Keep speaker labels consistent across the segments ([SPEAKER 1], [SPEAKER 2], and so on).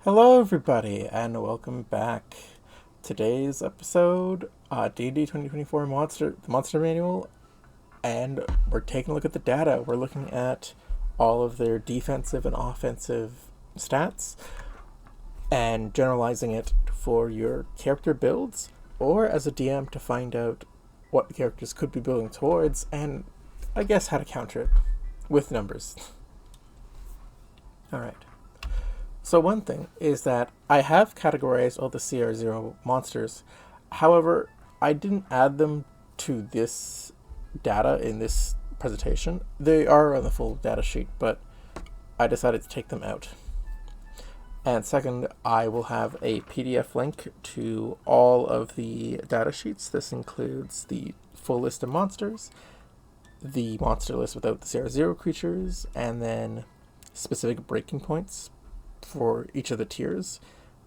[SPEAKER 1] Hello, everybody, and welcome back. Today's episode, D&D 2024 the Monster Manual, and we're taking a look at the data. We're looking at all of their defensive and offensive stats and generalizing it for your character builds, or as a DM to find out what the characters could be building towards, and I guess how to counter it with numbers. Alright. So one thing is that I have categorized all the CR0 monsters. However, I didn't add them to this data in this presentation. They are on the full data sheet, but I decided to take them out. And second, I will have a PDF link to all of the data sheets. This includes the full list of monsters, the monster list without the CR0 creatures, and then specific breaking points for each of the tiers.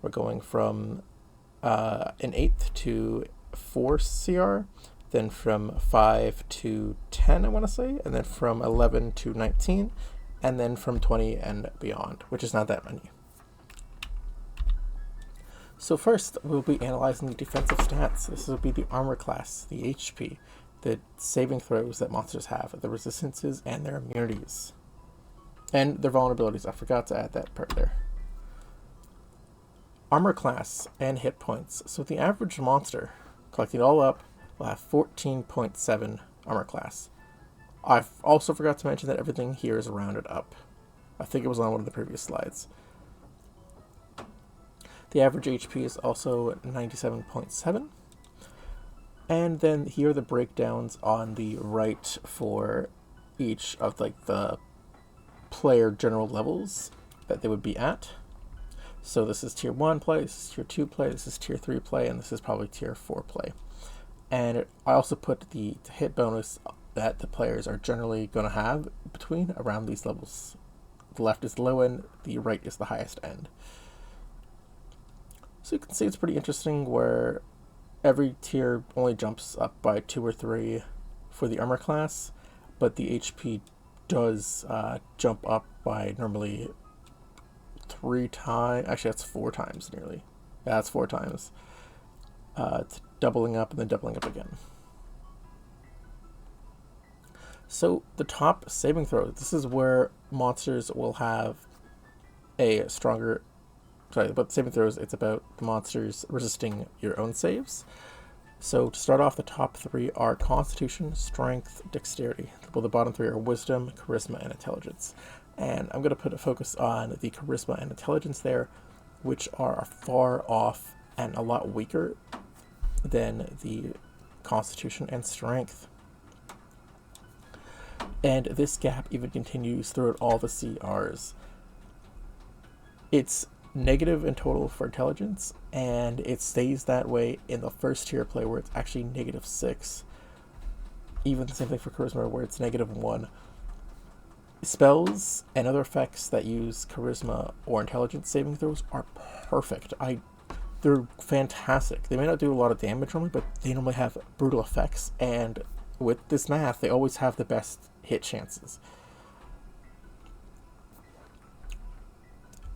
[SPEAKER 1] We're going from an 8th to 4 CR, then from 5 to 10, I want to say, and then from 11 to 19, and then from 20 and beyond, which is not that many. So first, we'll be analyzing the defensive stats. This will be the armor class, the HP, the saving throws that monsters have, the resistances, and their immunities. And their vulnerabilities. I forgot to add that part there. Armor class and hit points. So the average monster, collecting it all up, will have 14.7 armor class. I also forgot to mention that everything here is rounded up. I think it was on one of the previous slides. The average HP is also 97.7. And then here are the breakdowns on the right for each of the player general levels that they would be at. So this is tier 1 play, this is tier 2 play, this is tier 3 play, and this is probably tier 4 play. And I also put the hit bonus that the players are generally going to have between around these levels. The left is the low end, the right is the highest end. So you can see it's pretty interesting where every tier only jumps up by 2 or 3 for the armor class, but the HP does jump up by normally 3 times. Actually, that's 4 times nearly. Yeah, that's 4 times. It's doubling up and then doubling up again. So the top saving throws. This is where monsters will have a stronger. Sorry, about saving throws. It's about the monsters resisting your own saves. So to start off, the top 3 are Constitution, Strength, Dexterity. Well, the bottom 3 are Wisdom, Charisma, and Intelligence. And I'm going to put a focus on the Charisma and Intelligence there, which are far off and a lot weaker than the Constitution and Strength. And this gap even continues throughout all the CRs. It's negative in total for Intelligence, and it stays that way in the first tier play where it's actually -6. Even the same thing for Charisma where it's -1. Spells and other effects that use Charisma or Intelligence saving throws are perfect. They're fantastic. They may not do a lot of damage normally, but they normally have brutal effects, and with this math, they always have the best hit chances.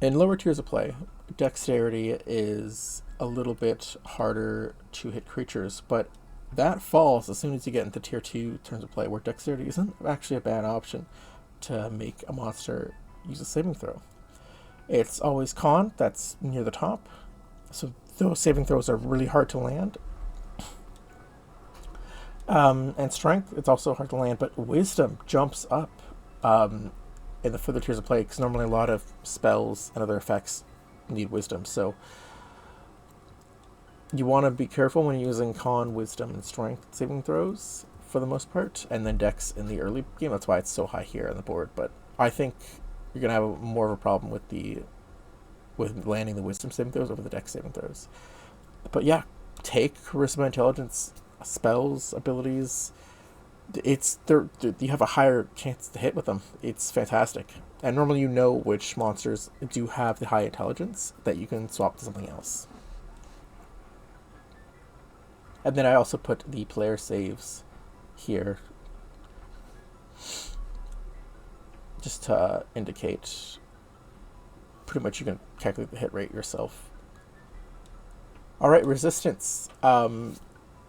[SPEAKER 1] In lower tiers of play, Dexterity is a little bit harder to hit creatures, but that falls as soon as you get into tier 2 turns of play, where Dexterity isn't actually a bad option to make a monster use a saving throw. It's always Con that's near the top, so those saving throws are really hard to land. And Strength, it's also hard to land, but Wisdom jumps up in the further tiers of play, because normally a lot of spells and other effects need Wisdom, so you want to be careful when you're using Con, Wisdom, and Strength saving throws for the most part, and then Dex in the early game. That's why it's so high here on the board, but I think you're going to have more of a problem with landing the Wisdom saving throws over the Dex saving throws. But yeah, take Charisma, Intelligence, spells, abilities. You have a higher chance to hit with them. It's fantastic. And normally you know which monsters do have the high intelligence that you can swap to something else. And then I also put the player saves here just to indicate pretty much you can calculate the hit rate yourself. Alright, resistance.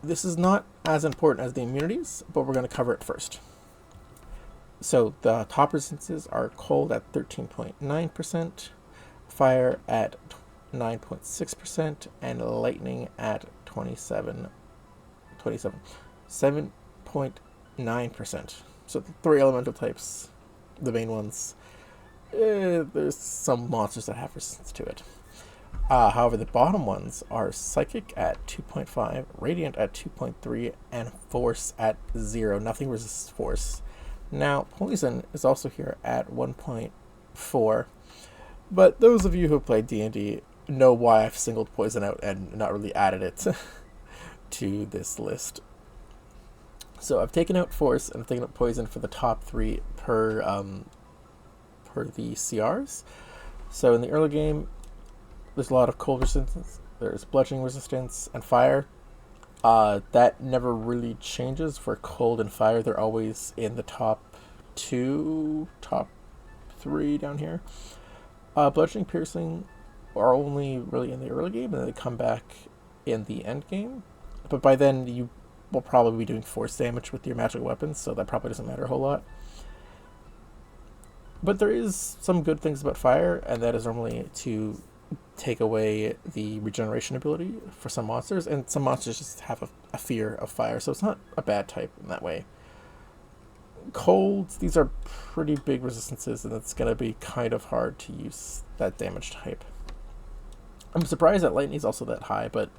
[SPEAKER 1] This is not as important as the immunities, but we're going to cover it first. So the top resistances are cold at 13.9%, fire at 9.6%, and lightning at 7.9%. So the 3 elemental types, the main ones, there's some monsters that have resistance to it. However, the bottom ones are Psychic at 2.5, Radiant at 2.3, and Force at 0. Nothing resists Force. Now, Poison is also here at 1.4, but those of you who have played D&D know why I've singled Poison out and not really added it to this list. So I've taken out Force and I've taken out Poison for the top 3 per the CRs. So in the early game, there's a lot of cold resistance, there's bludgeoning resistance, and fire. That never really changes for cold and fire. They're always in the top 2, top 3 down here. Bludgeoning, piercing are only really in the early game, and then they come back in the end game. But by then, you will probably be doing force damage with your magical weapons, so that probably doesn't matter a whole lot. But there is some good things about fire, and that is normally to take away the regeneration ability for some monsters, and some monsters just have a fear of fire, so it's not a bad type in that way. Colds, these are pretty big resistances, and it's going to be kind of hard to use that damage type. I'm surprised that lightning is also that high, but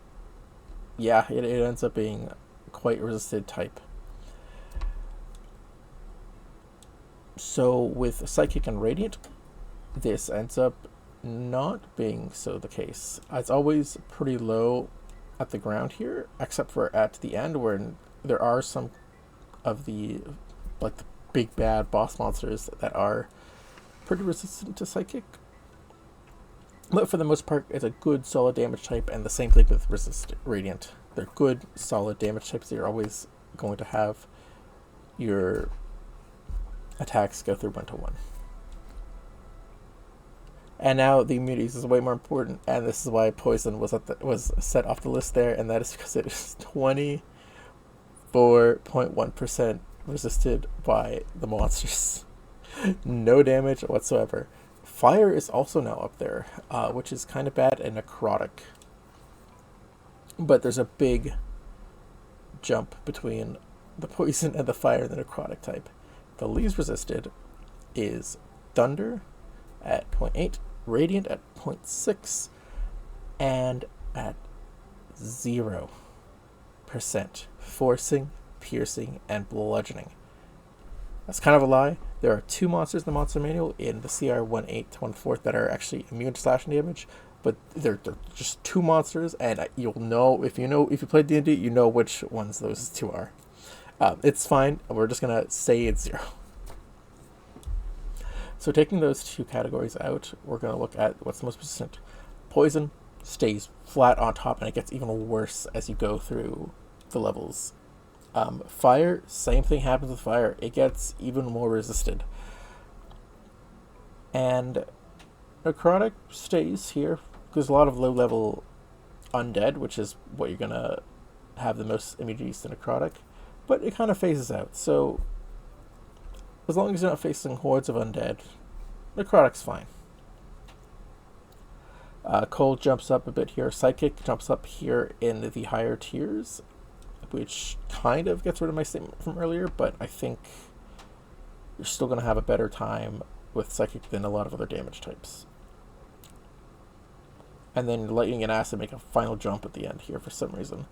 [SPEAKER 1] yeah, it ends up being quite a resisted type. So with Psychic and Radiant, this ends up not being so the case. It's always pretty low at the ground here, except for at the end where there are some of the big bad boss monsters that are pretty resistant to Psychic. But for the most part, it's a good solid damage type, and the same thing with Radiant. They're good solid damage types. You're always going to have your attacks go through 1-1. And now the immunities is way more important, and this is why Poison was set off the list there, and that is because it is 24.1% resisted by the monsters. No damage whatsoever. Fire is also now up there, which is kind of bad, and necrotic. But there's a big jump between the poison and the fire and the necrotic type. The least resisted is Thunder at 0.8, Radiant at 0.6, and at 0% forcing, piercing, and bludgeoning. That's kind of a lie. There are 2 monsters in the monster manual in the CR 1/8-1/4 that are actually immune to slashing damage, but they're just 2 monsters, and you'll know if you play D&D, you know which ones those 2 are. It's fine. We're just gonna say it's 0. So taking those 2 categories out, we're gonna look at what's the most persistent. Poison stays flat on top, and it gets even worse as you go through the levels. Fire, same thing happens with fire. It gets even more resisted. And necrotic stays here. There's a lot of low-level undead, which is what you're gonna have the most immunities to necrotic, but it kind of phases out. So as long as you're not facing hordes of undead, necrotic's fine. Cold jumps up a bit here. Psychic jumps up here in the higher tiers, which kind of gets rid of my statement from earlier, but I think you're still going to have a better time with Psychic than a lot of other damage types. And then Lightning and Acid make a final jump at the end here for some reason.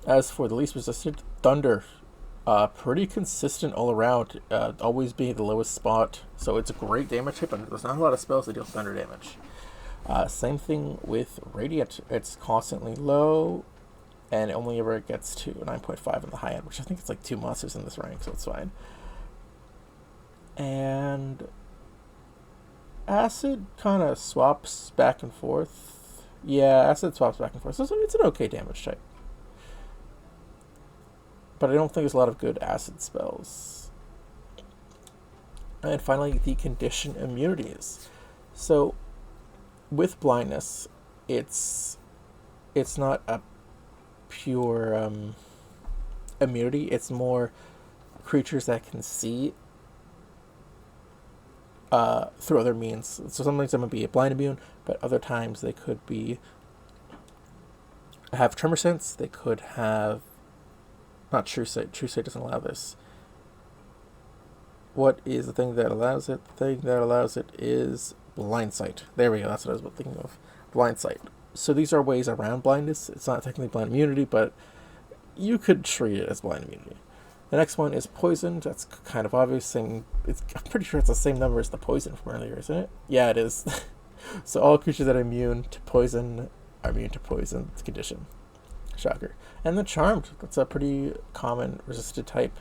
[SPEAKER 1] As for the least resisted, Thunder, pretty consistent all around, always being the lowest spot, so it's a great damage type, and there's not a lot of spells that deal thunder damage. Same thing with Radiant. It's constantly low, and it only ever gets to 9.5 on the high end, which I think it's like 2 monsters in this rank, so it's fine. And Acid kind of swaps back and forth. Yeah, Acid swaps back and forth, so it's an okay damage type. But I don't think there's a lot of good Acid spells. And finally, the condition immunities. So with blindness, it's not a pure immunity. It's more creatures that can see through other means. So sometimes them would be a blind immune, but other times they could have tremor sense. They could have not true sight. True sight doesn't allow this. What is the thing that allows it? The thing that allows it is blind sight. There we go. That's what I was thinking of. Blind sight. So these are ways around blindness. It's not technically blind immunity, but you could treat it as blind immunity. The next one is poisoned. That's kind of obvious. I'm pretty sure it's the same number as the poison from earlier, isn't it? Yeah, it is. So all creatures that are immune to poison are immune to poison condition. Shocker. And the charmed. That's a pretty common resisted type.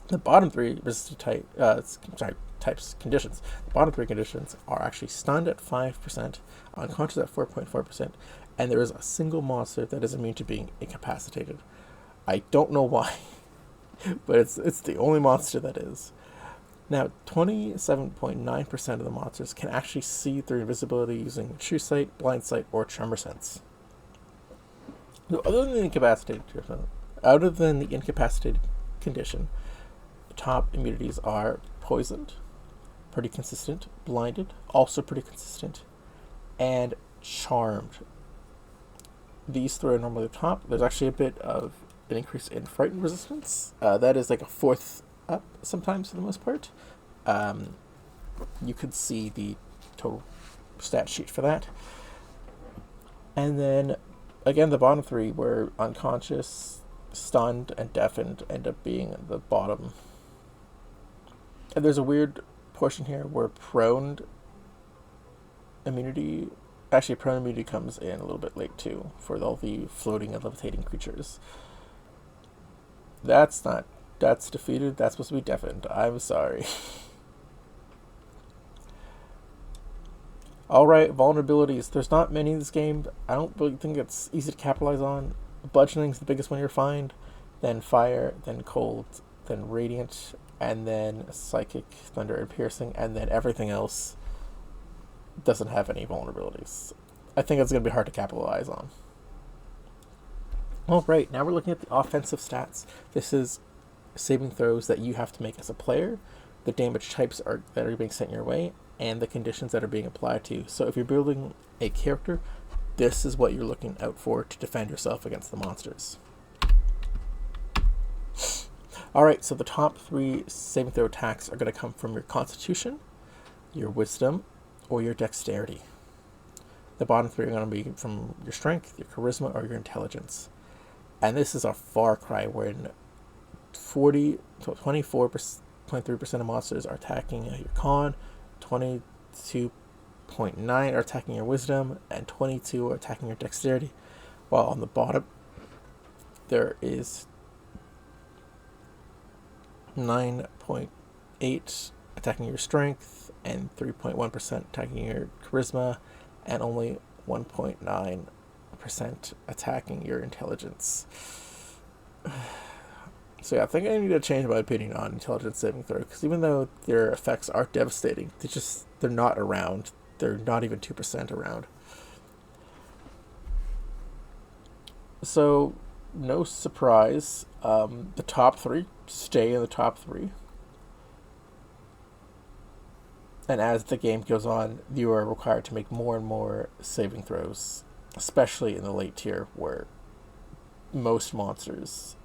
[SPEAKER 1] The bottom three resisted conditions. The bottom three conditions are actually stunned at 5%, unconscious at 4.4%, and there is a single monster that is immune to being incapacitated. I don't know why, but it's the only monster that is. Now, 27.9% of the monsters can actually see through invisibility using true sight, blind sight, or tremor sense. So other than the incapacitated condition, the top immunities are poisoned, pretty consistent, blinded, also pretty consistent, and charmed. These three are normally the top. There's actually a bit of an increase in frightened resistance. That is like a fourth up sometimes for the most part. You could see the total stat sheet for that. And then again, the bottom three were unconscious, stunned, and deafened end up being the bottom. And there's a weird portion here where prone immunity comes in a little bit late too for all the floating and levitating creatures. That's defeated. That's supposed to be deafened. I'm sorry. Alright, vulnerabilities. There's not many in this game. I don't really think it's easy to capitalize on. Bludgeoning's the biggest one you'll find, then fire, then cold, then radiant, and then psychic, thunder, and piercing, and then everything else doesn't have any vulnerabilities. I think it's going to be hard to capitalize on. Alright, now we're looking at the offensive stats. This is saving throws that you have to make as a player, the damage types that are being sent your way, and the conditions that are being applied to you. So if you're building a character, this is what you're looking out for to defend yourself against the monsters. Alright, so the top three saving throw attacks are going to come from your constitution, your wisdom, or your dexterity. The bottom three are going to be from your strength, your charisma, or your intelligence. And this is a far cry when 24.3% of monsters are attacking your con, 22.9% are attacking your wisdom, and 22% are attacking your dexterity. While on the bottom, there is 9.8% attacking your strength, and 3.1% attacking your charisma, and only 1.9% attacking your intelligence. So yeah, I think I need to change my opinion on intelligence saving throw, because even though their effects are devastating, they're not around. They're not even 2% around. So, no surprise, the top three stay in the top three. And as the game goes on, you are required to make more and more saving throws, especially in the late tier where most monsters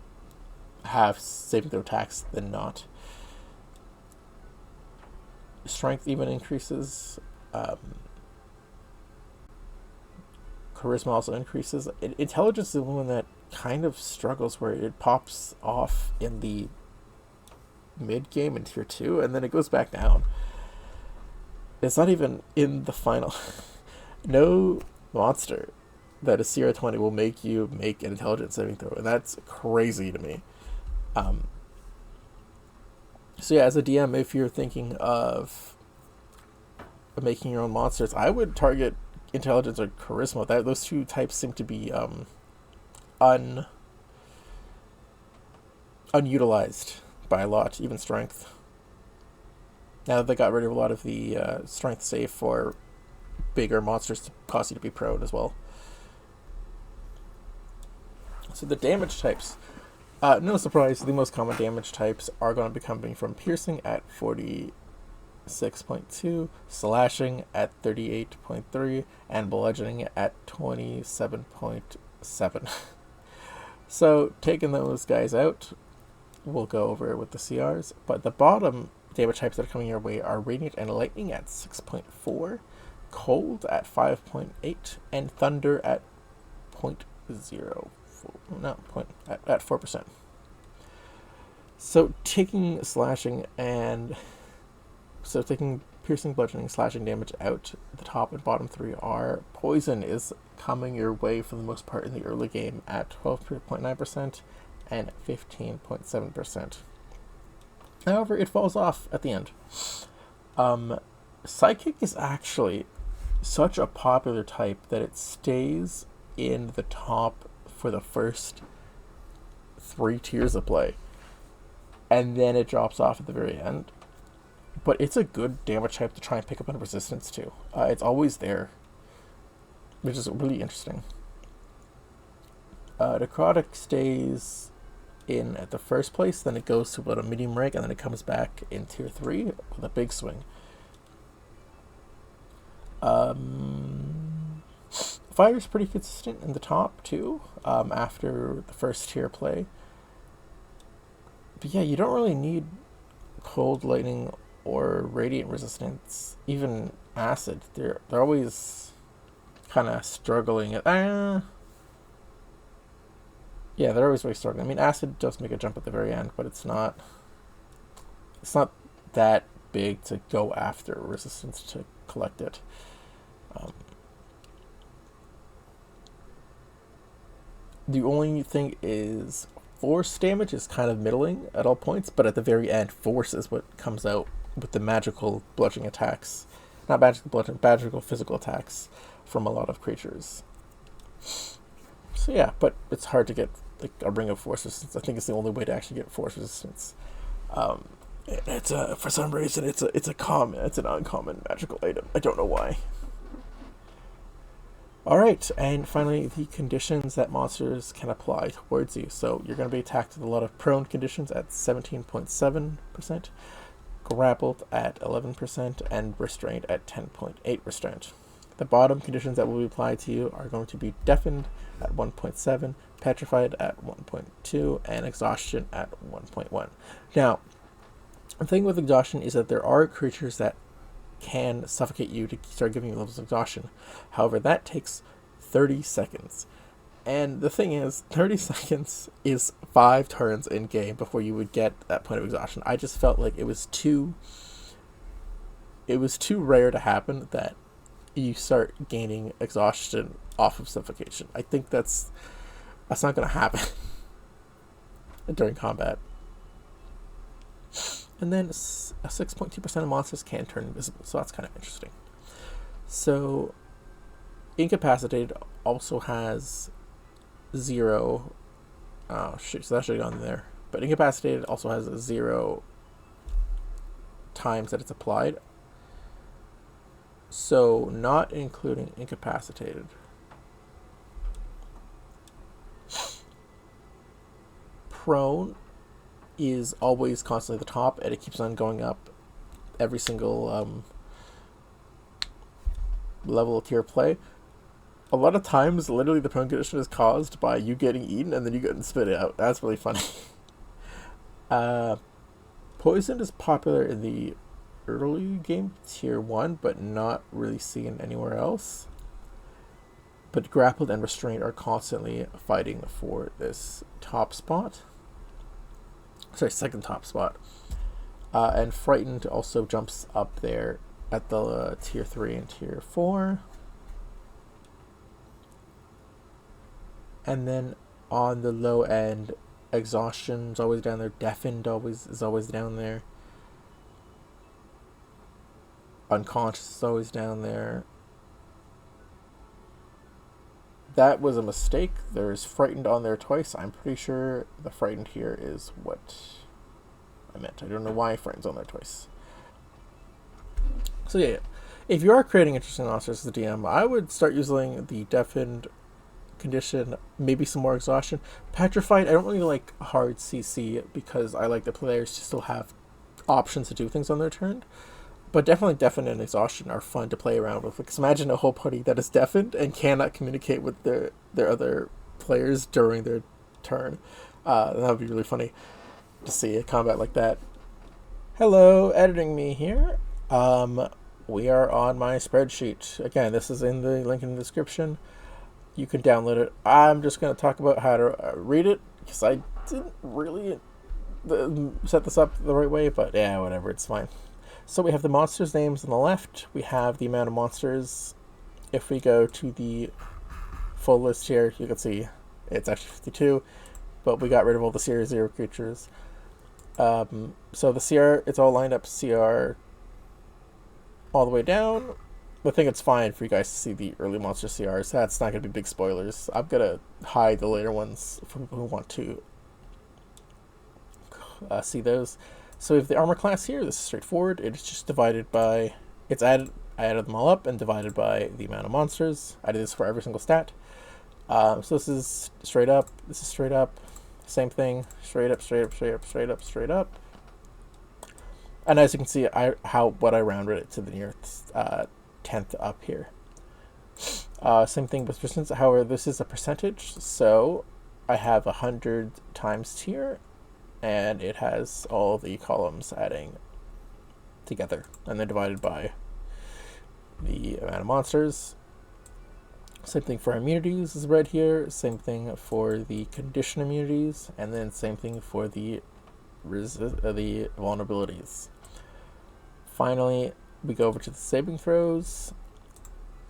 [SPEAKER 1] have saving throw attacks than not. Strength even increases. Charisma also increases. Intelligence is the one that kind of struggles, where it pops off in the mid game in tier 2 and then it goes back down. It's not even in the final. No monster that is Sierra 20 will make you make an intelligence saving throw, and that's crazy to me. So yeah, as a DM, if you're thinking of making your own monsters, I would target intelligence or charisma. Those two types seem to be unutilized by a lot, even strength. Now that they got rid of a lot of the strength save for bigger monsters to cause you to be prone as well. So the damage types. No surprise, the most common damage types are going to be coming from piercing at 46.2, slashing at 38.3, and bludgeoning at 27.7. So taking those guys out, we'll go over with the CRs. But the bottom damage types that are coming your way are Radiant and Lightning at 6.4, Cold at 5.8, and Thunder at 0.0. No, at 4%. So taking piercing, bludgeoning, slashing damage out, the top and bottom three are poison is coming your way for the most part in the early game at 12.9% and 15.7%. However, it falls off at the end. Psychic is actually such a popular type that it stays in the top for the first 3 tiers of play, and then it drops off at the very end. But it's a good damage type to try and pick up on resistance to. It's always there, which is really interesting. Necrotic stays in at the first place, then it goes to about a medium rank, and then it comes back in tier 3 with a big swing. Fire is pretty consistent in the top too, after the first tier play. But yeah, you don't really need cold, lightning, or radiant resistance. Even acid, they're always kind of struggling at. Yeah, they're always really struggling. I mean, acid does make a jump at the very end, but it's not that big to go after resistance to collect it. The only thing is force damage is kind of middling at all points, but at the very end, force is what comes out with the magical bludgeoning attacks. Not magical bludgeoning, magical physical attacks from a lot of creatures. So yeah, but it's hard to get like a ring of force resistance. I think it's the only way to actually get force resistance. It's for some reason it's an uncommon magical item. I don't know why. Alright, and finally, the conditions that monsters can apply towards you. So you're going to be attacked with a lot of prone conditions at 17.7%, grappled at 11%, and restrained at 10.8 restraint. The bottom conditions that will be applied to you are going to be deafened at 1.7, petrified at 1.2, and exhaustion at 1.1. Now, the thing with exhaustion is that there are creatures that can suffocate you to start giving you levels of exhaustion. However, that takes 30 seconds. And the thing is, 30 seconds is 5 turns in game before you would get that point of exhaustion. I just felt like it was too rare to happen that you start gaining exhaustion off of suffocation. I think that's not going to happen during combat. And then 6.2% of monsters can turn invisible, so that's kind of interesting. So, Incapacitated also has 0. Oh, shoot, so that should have gone there. But Incapacitated also has 0 times that it's applied. So, not including Incapacitated. Prone is always constantly at the top, and it keeps on going up every single level of tier play. A lot of times, literally, the prone condition is caused by you getting eaten and then you getting spit out. That's really funny. Poison is popular in the early game, tier 1, but not really seen anywhere else. But grappled and restrained are constantly fighting for this top spot. Sorry, second top spot. And frightened also jumps up there at the tier 3 and tier 4. And then on the low end, exhaustion's always down there. Deafened is always down there. Unconscious is always down there. That was a mistake. There's frightened on there twice. I'm pretty sure the frightened here is what I meant. I don't know why frightened's on there twice. So yeah, if you are creating interesting monsters as a DM, I would start using the deafened condition, maybe some more exhaustion. Petrified, I don't really like hard CC because I like the players to still have options to do things on their turn. But definitely deafened and exhaustion are fun to play around with. Because imagine a whole party that is deafened and cannot communicate with their other players during their turn. That would be really funny to see a combat like that. Hello, editing me here. We are on my spreadsheet. Again, this is in the link in the description. You can download it. I'm just going to talk about how to read it because I didn't really set this up the right way, but yeah, whatever, it's fine. So we have the monsters' names on the left. We have the amount of monsters. If we go to the full list here, you can see it's actually 52, but we got rid of all the CR0 creatures. So the CR, it's all lined up CR all the way down. I think it's fine for you guys to see the early monster CRs. That's not going to be big spoilers. I'm going to hide the later ones for people who want to see those. So we have the armor class here. This is straightforward. It's just divided by... I added them all up and divided by the amount of monsters. I did this for every single stat. So this is straight up. This is straight up. Same thing. Straight up, straight up, straight up, straight up, straight up. And as you can see, what I rounded it to the nearest 10th up here. Same thing with resistance. However, this is a percentage, so I have 100 times tier, and it has all the columns adding together, and then divided by the amount of monsters. Same thing for immunities is red here. Same thing for the condition immunities, and then same thing for the vulnerabilities. Finally, we go over to the saving throws,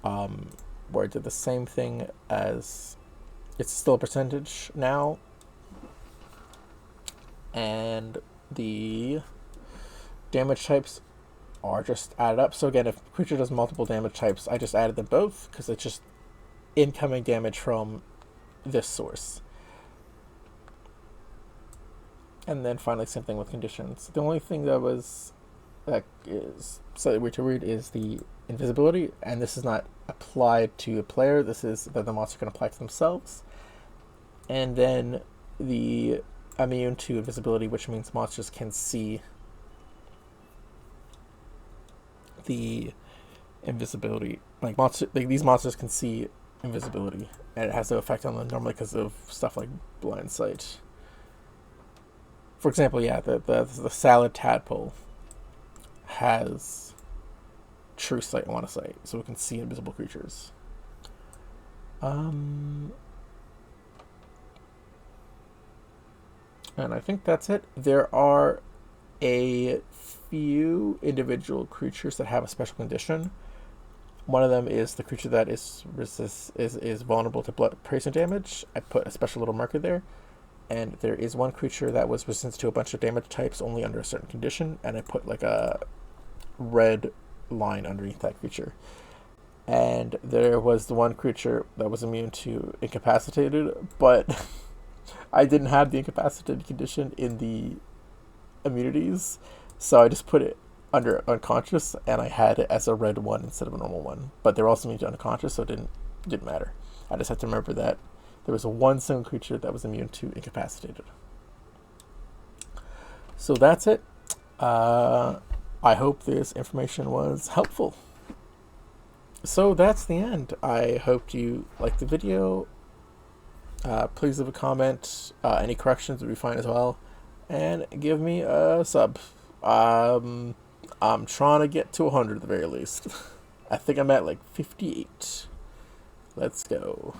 [SPEAKER 1] where I did the same thing as it's still a percentage now, and the damage types are just added up. So again, if a creature does multiple damage types, I just added them both because it's just incoming damage from this source. And then finally, same thing with conditions. The only thing that is slightly weird to read is the invisibility, and this is not applied to a player. This is that the monster can apply to themselves. And then the immune to invisibility, which means monsters can see the invisibility. These monsters can see invisibility, and it has no effect on them normally because of stuff like blind sight. For example, yeah, the salad tadpole has true sight, I want to say, so it can see invisible creatures. And I think that's it. There are a few individual creatures that have a special condition. One of them is the creature that is vulnerable to blood poison damage. I put a special little marker there. And there is one creature that was resistant to a bunch of damage types only under a certain condition, and I put like a red line underneath that creature. And there was the one creature that was immune to incapacitated, but I didn't have the incapacitated condition in the immunities, so I just put it under unconscious, and I had it as a red one instead of a normal one. But they're also immune to unconscious, so it didn't matter. I just had to remember that there was one single creature that was immune to incapacitated. So that's it. I hope this information was helpful. So that's the end. I hope you liked the video. Please leave a comment. Any corrections would be fine as well. And give me a sub. I'm trying to get to 100 at the very least. I think I'm at like 58. Let's go.